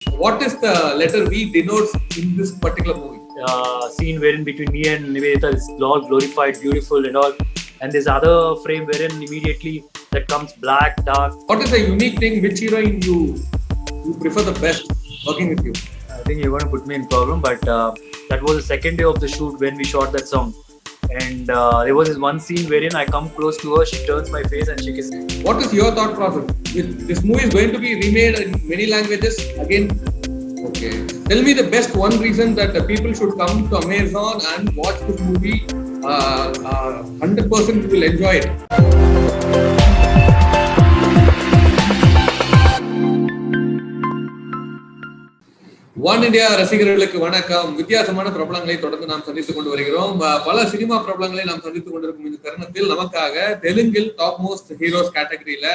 What is the letter V denotes in this particular movie? Scene wherein between me and Nivedita is all glorified, beautiful and all. And there's other frame wherein immediately that comes black, dark. What is the unique thing? Which heroine you prefer the best working with you? I think you're going to put me in problem, but that was the second day of the shoot when we shot that song. And there was this one scene wherein I come close to her, she turns my face and she kisses me. What is your thought process? This movie is going to be remade in many languages again. Okay. Tell me the best one reason that the people should come to Amazon and watch this movie. 100% you will enjoy it. One India ரசிகர்களுக்கு வணக்கம். வித்தியாசமான பிரபலங்களை தொடர்ந்து நாம் சந்தித்துக் கொண்டு வருகிறோம். பல cinema பிரபலங்களை நாம் சந்தித்துக் கொண்டிருக்கும் இந்த தருணத்தில் நமக்காக தெலுங்கில் டாப் மோஸ்ட் ஹீரோஸ் கேட்டகரியில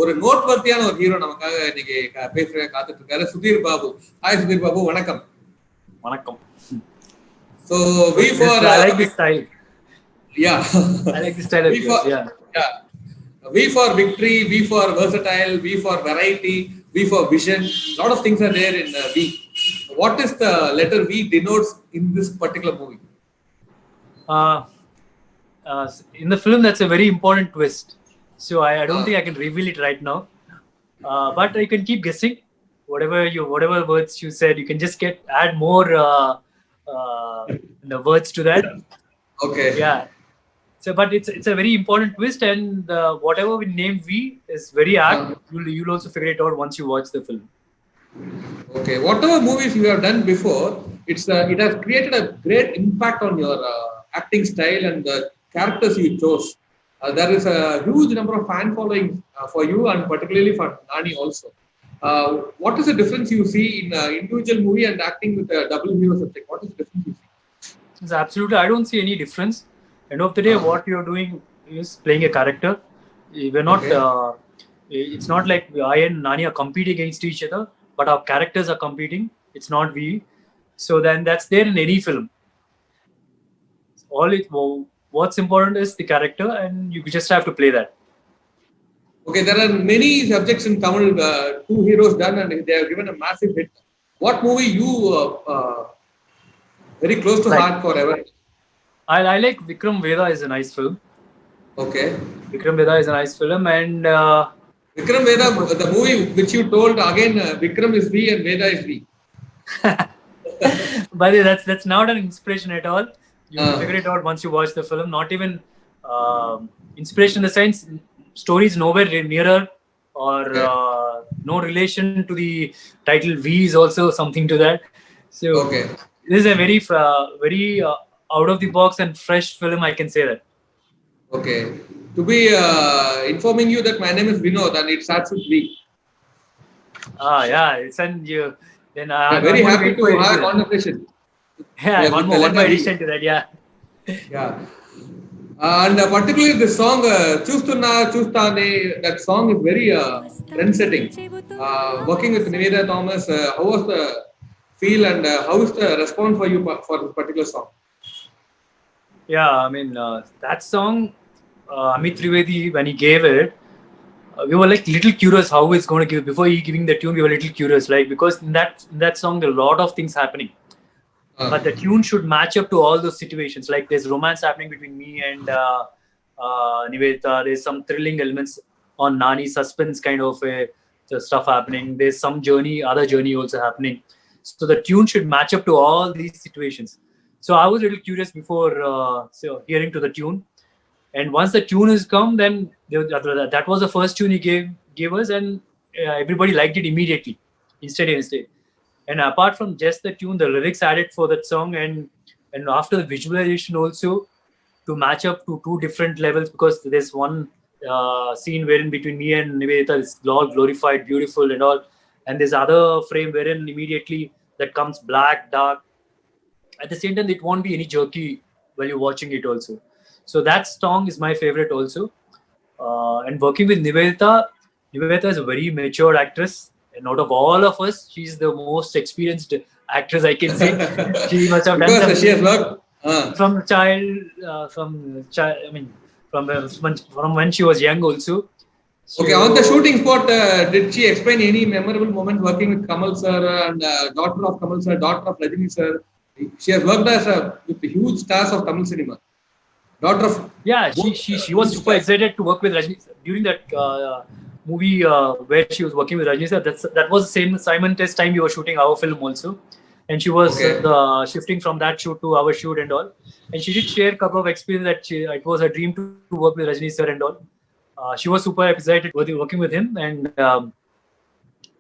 ஒரு நோட்வர்த்தியான ஒரு ஹீரோ நமக்காக இன்னைக்கு பேசுற காத்துட்டு இருக்காரு, சுதீர் பாபு. ஹாய் சுதீர் பாபு, வணக்கம். வணக்கம். So we for I like this style. Yeah. I like this style of yours. Yeah. V for victory, V for versatile, V for variety, V for vision. A lot of things are there in V. What is the letter V denotes in this particular movie? In the film, that's a very important twist. So I don't think I can reveal it right now. But you can keep guessing. Whatever words you said, you can just add more the words to that. Okay. Yeah. So, but it's a very important twist, and whatever we name V is very apt. You'll also figure it out once you watch the film. Okay. Whatever movies you have done before, it has created a great impact on your acting style and the characters you chose. There is a huge number of fan following for you, and particularly for Nani also. What is the difference you see in individual movie and acting with a double hero subject? What is the difference you see? It's absolutely, I don't see any difference. End of the day, what you're doing is playing a character. We're not. Okay. It's not like I and Nani are competing against each other, but our characters are competing. It's not we. So then that's there in any film. What's important is the character, and you just have to play that. Okay, there are many subjects in Tamil. Two heroes done, and they have given a massive hit. What movie you very close to heart forever? I like Vikram Vedha is a nice film. Okay. Vikram Vedha is a nice film, and Vikram Vedha, the movie which you told again, Vikram is V and Vedha is V. But that's not an inspiration at all. You will figure it out once you watch the film. Not even inspiration in the sense, story is nowhere nearer or no relation to the title. V is also something to that. So this is a very out of the box and fresh film, I can say that. Okay. To be informing you that my name is Vinod and it starts with V. Yeah. Then I'm very happy to have a conversation. Yeah, one more addition to that, yeah. Yeah. And particularly the song Chustunna Chustane, that song is very trend-setting. Working with Nivedita Thomas, how was the feel and how is the response for you for this particular song? Yeah, I mean, that song, Amit Trivedi, when he gave it, we were like little curious how he's going to give it. Before he giving the tune, we were little curious, like, because in that song, there are a lot of things happening. But the tune should match up to all those situations. Like, there's romance happening between me and Nivedita. There's some thrilling elements on Nani, suspense kind of stuff happening. There's some other journey also happening. So the tune should match up to all these situations. So I was a little curious before hearing to the tune. And once the tune has come, then that was the first tune he gave us, and everybody liked it immediately, instantaneously. And apart from just the tune, the lyrics added for that song, and after the visualization also, to match up to two different levels, because there's one scene wherein between me and Nivedita is all glorified, beautiful and all, and there's other frame wherein immediately that comes black, dark. At the same time, it won't be any jerky while you're watching it also. So that song is my favorite also. And working with Nivedita is a very mature actress. And out of all of us, she's the most experienced actress, I can say. She must have done something. She has worked from when she was young also. Okay, on the shooting spot, did she explain any memorable moment working with Kamal sir and daughter of Kamal sir, daughter of Rajini sir? She has worked with the huge stars of Tamil cinema. Daughter of Yeah, both she was huge super stars. excited to work with Rajni during that movie where she was working with Rajni sir. That was the same Simon Test time we were shooting our film also, and she was Okay, shifting from that shoot to our shoot and all. And she did share a couple of experience that it was her dream to work with Rajni sir and all. She was super excited working with him, and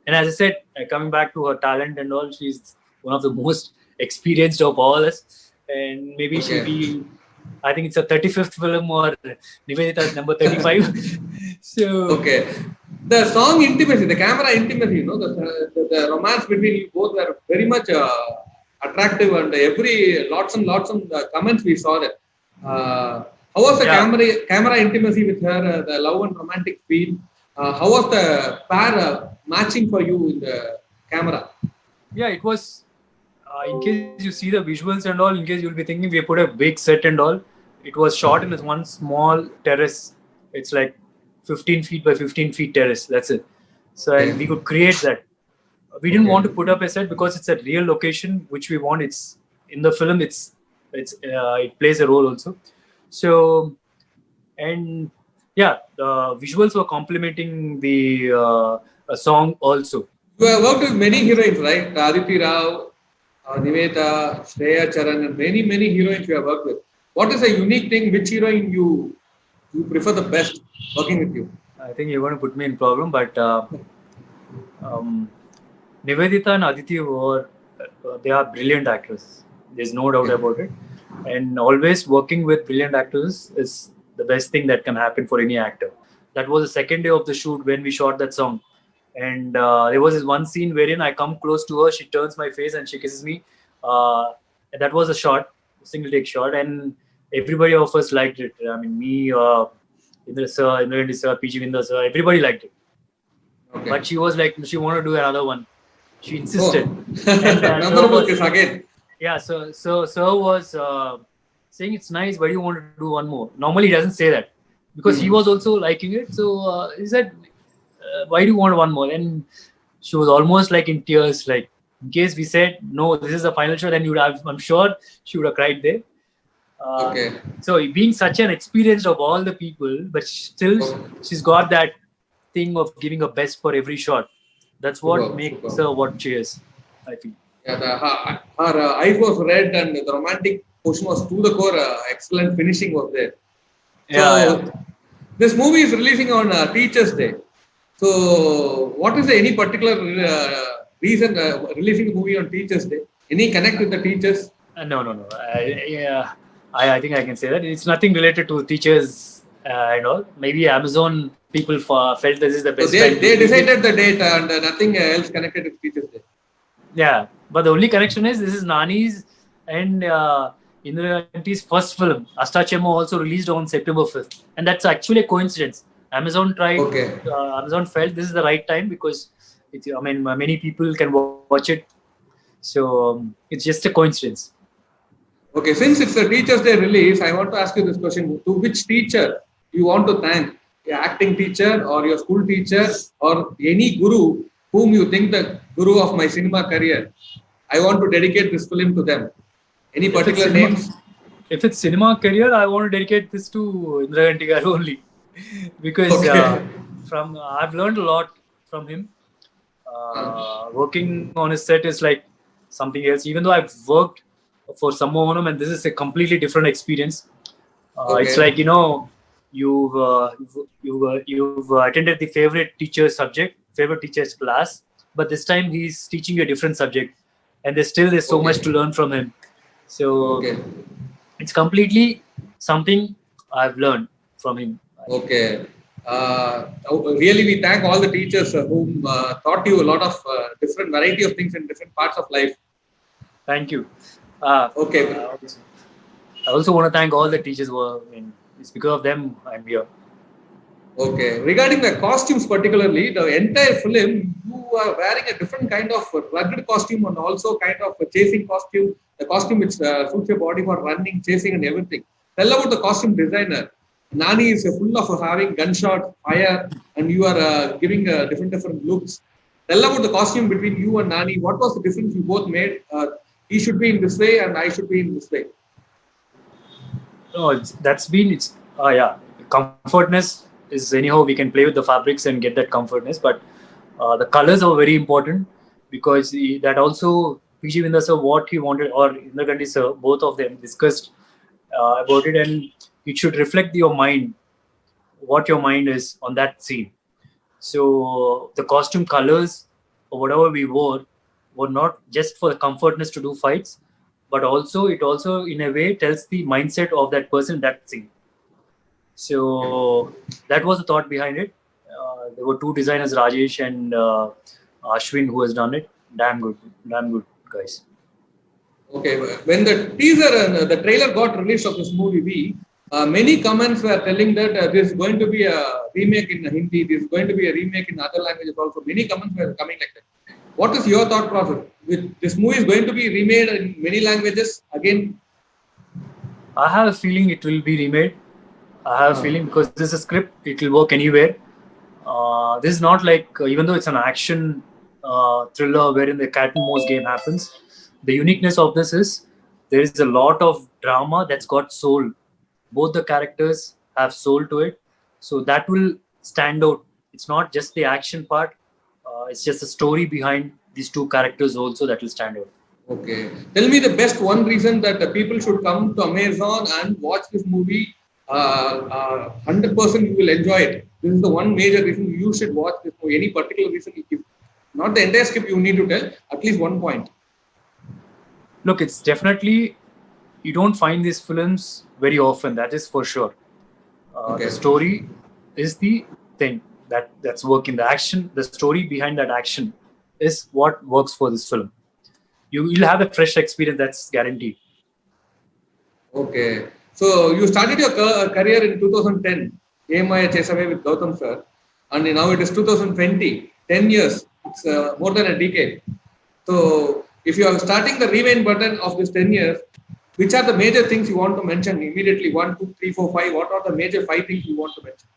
as I said, coming back to her talent and all, she's one of the most experienced of all us. And maybe she'll okay, be, I think it's a 35th film or Nivedita number 35. So, okay. The song intimacy, the camera intimacy, the romance between you both were very much attractive, and every lots and lots of comments we saw that. How was the yeah, camera intimacy with her, the love and romantic feel? How was the pair matching for you in the camera? yeah, it was, in case you see the visuals and all, in case you'll be thinking we put a big set and all, it was shot in this one small terrace. It's like 15 feet by 15 feet terrace. That's it. So, and Okay, we could create that. We didn't okay, want to put up a set because it's a real location which we want. It's in the film. It plays a role also. So, and yeah, the visuals were complementing the song also. you have worked with many heroines, right? Aditi Rao, Niveta, Shreya Charan, and many heroines you have worked with. What is a unique thing? Which heroine you prefer the best working with you? I think you're going to put me in problem, but um, Nivedita and Aditi were they are brilliant actors. There's no doubt Okay. about it. And always working with brilliant actors is the best thing that can happen for any actor. That was the second day of the shoot when we shot that song. And there was this one scene wherein I come close to her, she turns my face and she kisses me. And that was a shot, single take shot, and everybody of us liked it. I mean, me, Indra sir, Indra sir, PG Vinder sir, everybody liked it. Okay. But she was like, she wanted to do another one. She insisted. Oh, And sir memorable was, kiss again. yeah, so sir was saying it's nice, why do you want to do one more? Normally he doesn't say that because he was also liking it. So he said, why do you want one more? And she was almost like in tears, like in case we said no, this is the final show, then you would have, I'm sure she would have cried there. Okay. So being such an experienced of all the people, but still Okay. she's got that thing of giving her best for every shot. That's what Superb, makes superb. her what she is, I feel. Yeah, her eyes was red and the romantic portion was to the core. Excellent finishing was there. Yeah, So yeah. this movie is releasing on Teachers' Day. So what is any particular reason releasing the movie on Teachers' Day? Any connect with the teachers? No. I think I can say that it's nothing related to teachers and all. Maybe Amazon people felt this is the So best time they to release it. decided the date and nothing else connected with Teachers' Day. Yeah, but the only connection is this is Nani's and Indira Gandhi's first film. Astachemma also released on September 5th, and that's actually a coincidence. Amazon tried. Okay. Amazon felt this is the right time because I mean, many people can watch it. So it's just a coincidence. Okay, since it's a Teachers' Day release, I want to ask you this question. To which teacher you want to thank? Your acting teacher or your school teacher or any guru whom you think the guru of my cinema career? I want to dedicate this film to them. Any If it's particular cinema, names? if it's cinema career, I want to dedicate this to Indira Gandhi garu only because Okay. from I've learned a lot from him. Working on his set is like something else. Even though I've worked for Sammohanam and this is a completely different experience. It's Okay. like you've attended the favorite teacher's subject, favorite teacher's class, but this time he's teaching you a different subject, and there's so much Okay. to learn from him. So Okay. it's completely something I've learned from him. Okay. Really, we thank all the teachers whom taught you a lot of different variety of things in different parts of life. Thank you. Uh, Okay. I also want to thank all the teachers who are, I mean, it's because of them I'm here. Okay. Regarding the costumes, particularly the entire film, you are wearing a different kind of rugged costume and also kind of a chasing costume. The costume which suits your body for running, chasing, and everything. Tell about the costume designer. Nani is full of having gunshot, fire, and you are giving different looks. Tell about the costume between you and Nani. What was the difference you both made? He should be in this way, and I should be in this way. No, yeah, comfortness is anyhow we can play with the fabrics and get that comfortness, but the colors are very important because that also PG Vinda sir what he wanted or Indragandi sir both of them discussed about it, and it should reflect your mind, what your mind is on that scene. So the costume colors or whatever we wore were not just for the comfortness to do fights, but also it also in a way tells the mindset of that person in that scene. So that was the thought behind it. There were two designers, Rajesh and Ashwin, who has done it. Damn good guys. Okay, when the teaser and the trailer got released of this movie, many comments were telling that this is going to be a remake in Hindi, this is going to be a remake in other languages also. Many comments were coming like that. What is your thought process? This movie is going to be remade in many languages again? I have a feeling it will be remade. I have a feeling because this is a script, it will work anywhere. This is not like, even though it's an action thriller wherein the cat and mouse game happens, the uniqueness of this is there is a lot of drama that's got soul. Both the characters have soul to it. So that will stand out. It's not just the action part. It's just the story behind these two characters also that will stand out. Okay. Tell me the best one reason that the people should come to Amazon and watch this movie. 100% you will enjoy it. This is the one major reason you should watch this movie. Any particular reason you give. Not the entire script you need to tell, at least one point. Look, it's definitely, you don't find these films very often, that is for sure. The story is the thing that's working. The action, the story behind that action is what works for this film. You'll have a fresh experience, that's guaranteed. Okay. So you started your career in 2010, Emaya Chesave with Gautam sir, and now it is 2020, 10 years. It's more than a decade. So if you are starting the rewind button of this 10 years, which are the major things you want to mention immediately? 1, 2, 3, 4, 5. What are the major 5 things you want to mention?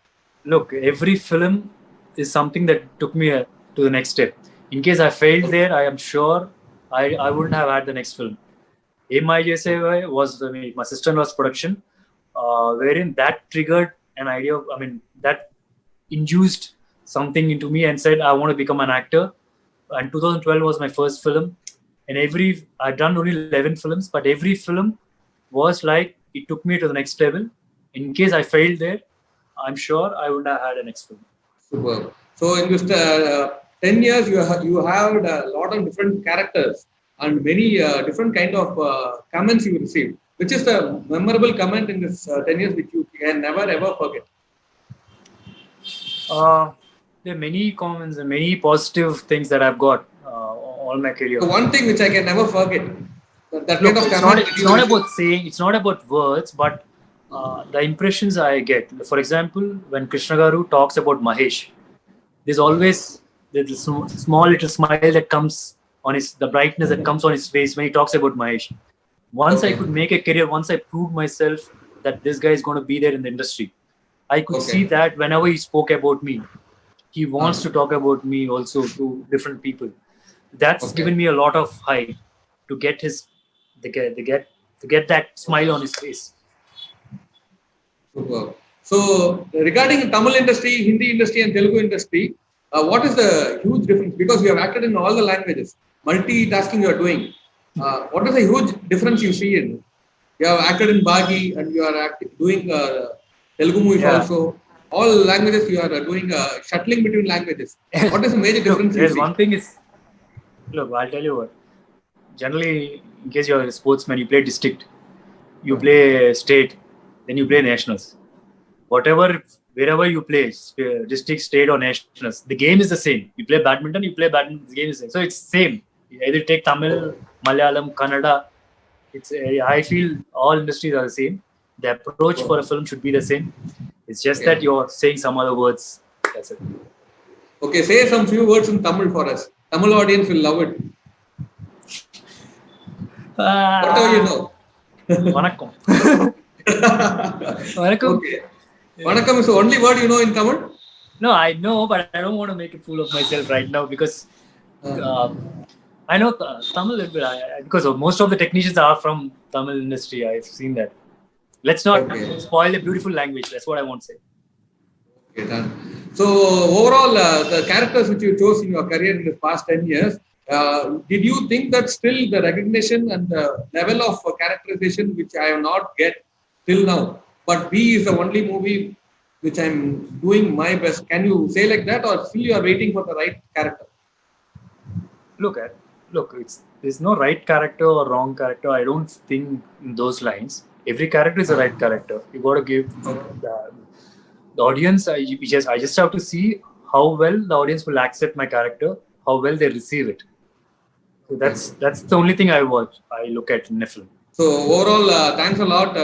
Look, every film is something that took me to the next step. In case I failed there, I am sure I wouldn't have had the next film. MIJSA was my sister-in-law's production, wherein that triggered an idea of, that induced something into me and said, I want to become an actor. And 2012 was my first film. And I've done only 11 films, but every film was like, it took me to the next level. In case I failed there, I'm sure I wouldn't have had a next film. Super. So in this 10 years, you have a lot of different characters and many different kind of comments you received. Which is the memorable comment in this 10 years which you can never ever forget? There are many comments and many positive things that I've got all my career. So one thing which I can never forget. It's not about words, but the impressions I get. For example, when Krishna Garu talks about Mahesh, there's always the small little smile that comes on the brightness that comes on his face when he talks about Mahesh. Once I could make a career, once I proved myself that this guy is going to be there in the industry, I could see that whenever he spoke about me, he wants to talk about me also to different people. That's given me a lot of hype to get that smile on his face. Super. So regarding Tamil industry, Hindi industry, and Telugu industry, what is the huge difference? Because you have acted in all the languages, multitasking you are doing. What is the huge difference you see in? You have acted in Bagi and you are doing Telugu movies also. All languages you are doing shuttling between languages. What is the major difference you see? One thing is, look, I'll tell you what. Generally, in case you're a sportsman, you play district, you play state, then you play nationals. Wherever you play, district, state or nationals, the game is the same. You play badminton, the game is the same. So it's same. You either take Tamil, Malayalam, Kannada. I feel all industries are the same. The approach for a film should be the same. It's just that you're saying some other words. That's it. Okay, say some few words in Tamil for us. Tamil audience will love it. Whatever you know. Vanakkam. Vanakkam. Okay. Vanakkam is the only word you know in Tamil? No, I know, but I don't want to make a fool of myself right now because I know Tamil because most of the technicians are from Tamil industry. I've seen that. Let's not spoil a beautiful language. That's what I want to say. Okay, done. So overall, the characters which you chose in your career in the past 10 years, did you think that still the recognition and the level of characterization which I have not get till now, but B is the only movie which I'm doing my best? Can you say like that, or still you are waiting for the right character? Look, there's no right character or wrong character. I don't think in those lines. Every character is a right character. You got to give the audience. I just have to see how well the audience will accept my character, how well they receive it. So that's the only thing I look at in a film. So overall, thanks a lot,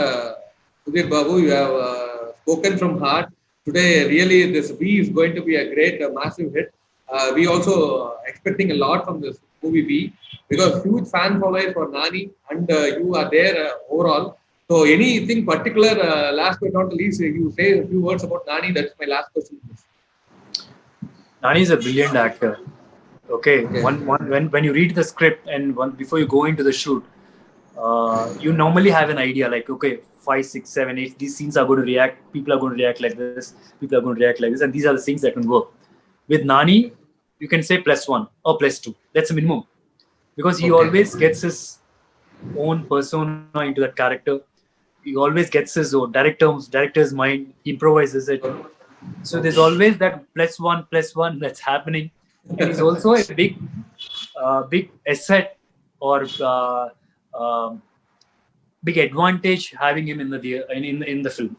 Sudhir Babu. You have spoken from heart today. Really, this B is going to be a great, massive hit. We also expecting a lot from this movie B because huge fan followers for Nani, and you are there overall. So anything particular, last but not least, you say a few words about Nani. That's my last question. Nani is a brilliant actor. Okay. When you read the script and before you go into the shoot, you normally have an idea like, okay, 5, 6, 7, 8, these scenes are going to react, people are going to react like this, people are going to react like this, and these are the things that can work. With Nani, you can say +1 or +2. That's a minimum. Because he always gets his own persona into that character. He always gets his own director's mind, improvises it. So there's always that +1 that's happening. And he's also a big asset or big advantage having him in the film.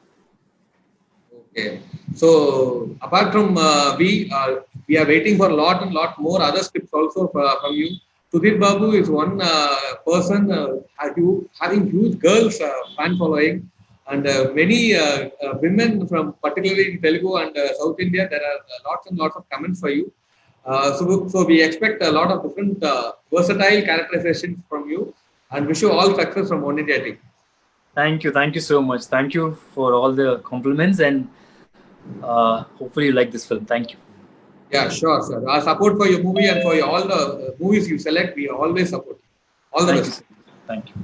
Okay, so apart from we are waiting for a lot more other scripts also from you. Sudhir Babu is one person having huge girls fan following, and many women from particularly in Telugu and South India. There are lots and lots of comments for you. So we expect a lot of different versatile characterizations from you, and wish you all success from One India team. Thank you so much. Thank you for all the compliments, and hopefully you like this film. Thank you. Yeah, sure, sir. Our support for your movie and for all the movies you select, we always support. All the best. Thank you.